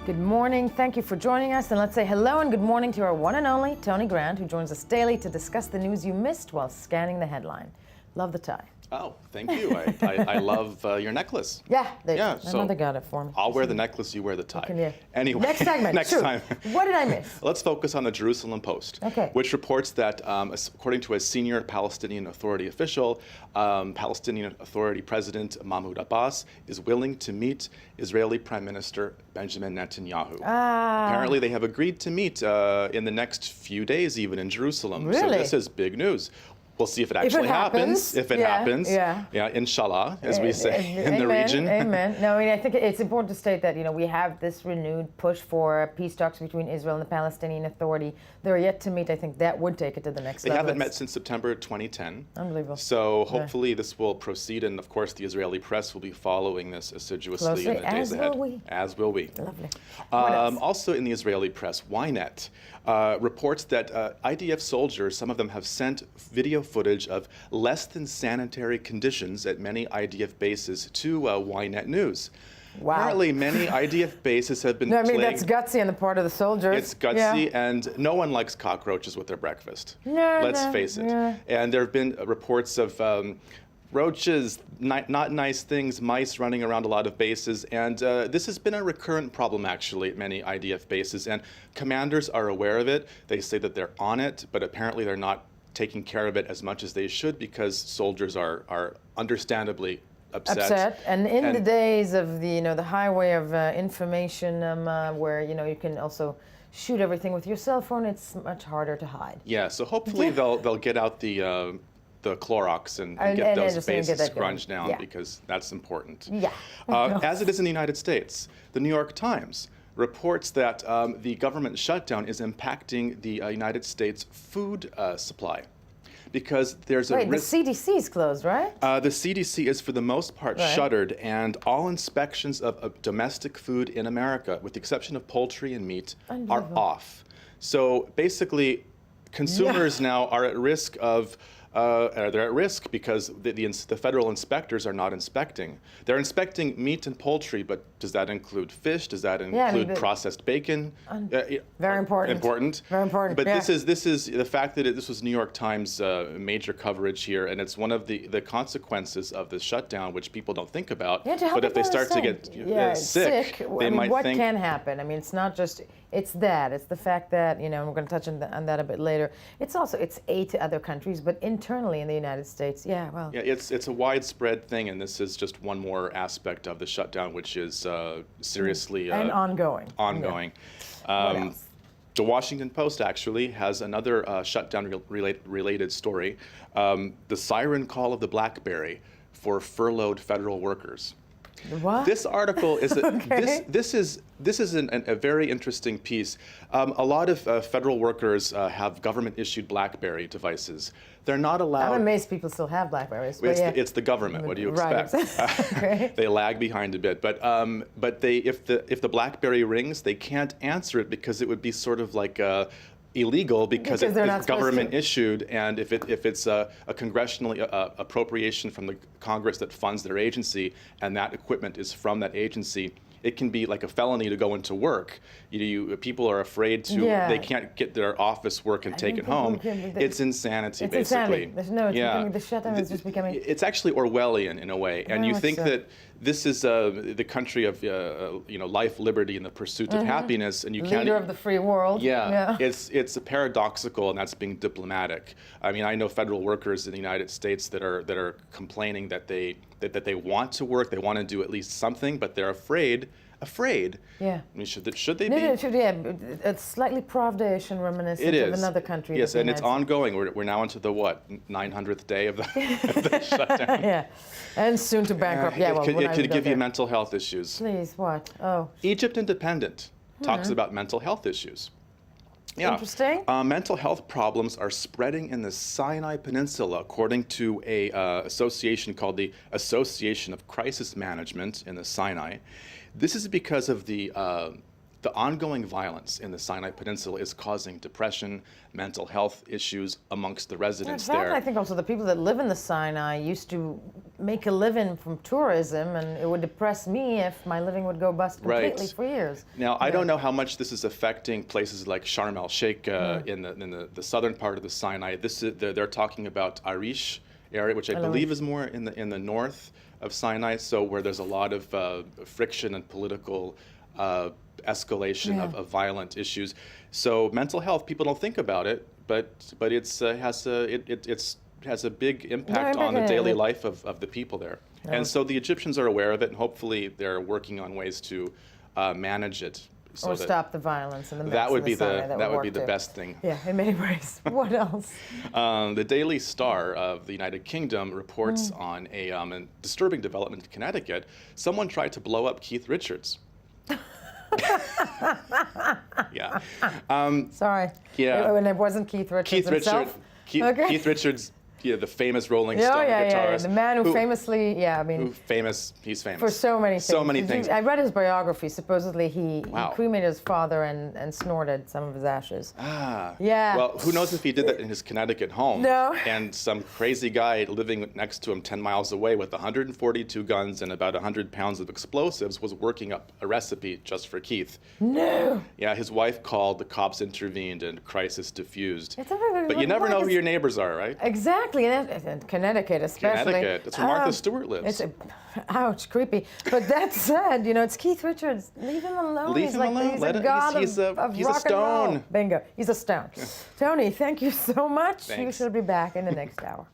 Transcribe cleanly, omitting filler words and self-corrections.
Good morning. Thank you for joining us. And let's say hello and good morning to our one and only Tony Grant, who joins us daily to discuss the news you missed while scanning the headline. Love the tie. Oh, thank you. I love your necklace. Yeah, my mother got it for me. I'll wear the necklace, you wear the tie. Okay, yeah. Anyway, next segment. next Shoot. time. What did I miss? Let's focus on the Jerusalem Post, which reports that, according to a senior Palestinian Authority official, Palestinian Authority President Mahmoud Abbas is willing to meet Israeli Prime Minister Benjamin Netanyahu. Apparently, they have agreed to meet in the next few days, even in Jerusalem. Really? So this is big news. We'll see if it actually happens. If it happens. Yeah, inshallah, as we say in the region. Amen. No, I mean, I think it's important to state that, we have this renewed push for peace talks between Israel and the Palestinian Authority. They're yet to meet. I think that would take it to the next level. They haven't met since September 2010. Unbelievable. So hopefully this will proceed, and of course the Israeli press will be following this assiduously in the days ahead. As will we. Lovely. Also in the Israeli press, Ynet reports that IDF soldiers, some of them have sent video footage of less than sanitary conditions at many IDF bases to Ynet News. Wow. Apparently, many IDF bases have been plagued. That's gutsy on the part of the soldiers. It's gutsy, and no one likes cockroaches with their breakfast. Let's face it. Yeah. And there have been reports of roaches, not nice things, mice running around a lot of bases, and this has been a recurrent problem actually at many IDF bases, and commanders are aware of it. They say that they're on it, but apparently they're not taking care of it as much as they should because soldiers are understandably upset. And in the days of the highway of information, where you can also shoot everything with your cell phone, it's much harder to hide. Yeah, so hopefully they'll get out the Clorox and get those bases scrunched down because that's important. Yeah. As it is in the United States, the New York Times reports that the government shutdown is impacting the United States food supply because there's a risk. The CDC is closed, right? The CDC is for the most part shuttered, and all inspections of domestic food in America, with the exception of poultry and meat, are off. So basically, consumers now are at risk of they're at risk because the federal inspectors are not inspecting. They're inspecting meat and poultry, but does that include fish? Does that include processed bacon? Very important. Very important. But this is the fact that this was New York Times major coverage here, and it's one of the consequences of the shutdown, which people don't think about. But if they start to get sick, they might what think. What can happen? I mean, it's not just. It's that. It's the fact that, and we're going to touch on that a bit later. It's also, it's aid to other countries, but internally in the United States, it's a widespread thing, and this is just one more aspect of the shutdown, which is seriously and ongoing. The Washington Post actually has another shutdown-related story, the siren call of the Blackberry for furloughed federal workers. What? This article is this is a very interesting piece. A lot of federal workers have government-issued BlackBerry devices. They're not allowed. I'm amazed people still have BlackBerries. It's the government. What do you expect? Right. They lag behind a bit, but if the BlackBerry rings, they can't answer it because it would be sort of like illegal because it's government issued, and if it's a congressional appropriation from the Congress that funds their agency, and that equipment is from that agency, it can be like a felony to go into work. People are afraid to. They can't get their office work and take it home. It's insanity, basically. Insanity. The shutdown is just becoming. It's actually Orwellian in a way, and you think that this is the country of life, liberty, and the pursuit of happiness, and you can't. Leader of the free world. It's a paradoxical, and that's being diplomatic. I mean, I know federal workers in the United States that are complaining that they want to work, they want to do at least something, but they're afraid. Yeah. I mean, should they be? It's slightly Pravda and reminiscent of another country. Yes, and it's ongoing. We're now into the 900th day of the shutdown. And soon to bankrupt. It could give you mental health issues. Please, what? Oh. Egypt Independent talks about mental health issues. Interesting. Mental health problems are spreading in the Sinai Peninsula, according to a association called the Association of Crisis Management in the Sinai. This is because of the ongoing violence in the Sinai Peninsula is causing depression, mental health issues amongst the residents there. I think also the people that live in the Sinai used to make a living from tourism, and it would depress me if my living would go bust completely for years. Now, I don't know how much this is affecting places like Sharm el-Sheikh in the southern part of the Sinai. They're talking about Arish area, which I believe is more in the north of Sinai, so where there's a lot of friction and political escalation of violent issues. So mental health, people don't think about it, but it's has a big impact on the daily life of the people there. And so the Egyptians are aware of it, and hopefully they're working on ways to manage it. So or stop the violence and the that would be the best thing. Yeah, in many ways. What else? The Daily Star of the United Kingdom reports on a disturbing development in Connecticut. Someone tried to blow up Keith Richards. Yeah. Sorry. Yeah. When it wasn't Keith Richards himself? Keith Richards, the famous Rolling Stone guitarist. The man who famously, he's famous. For so many things. So many things. I read his biography. Supposedly he cremated his father and snorted some of his ashes. Ah. Yeah. Well, who knows if he did that in his Connecticut home. No. And some crazy guy living next to him 10 miles away with 142 guns and about 100 pounds of explosives was working up a recipe just for Keith. No. Yeah, his wife called, the cops intervened, and crisis diffused. But you never know who your neighbors are, right? Exactly. In Connecticut, especially. Connecticut. That's where Martha Stewart lives. Ouch, creepy. But that said, it's Keith Richards. Leave him alone. Leave him alone. He's a god of he's rock a stone. and roll. Bingo. He's a stone. Tony, thank you so much. Thanks. You should be back in the next hour.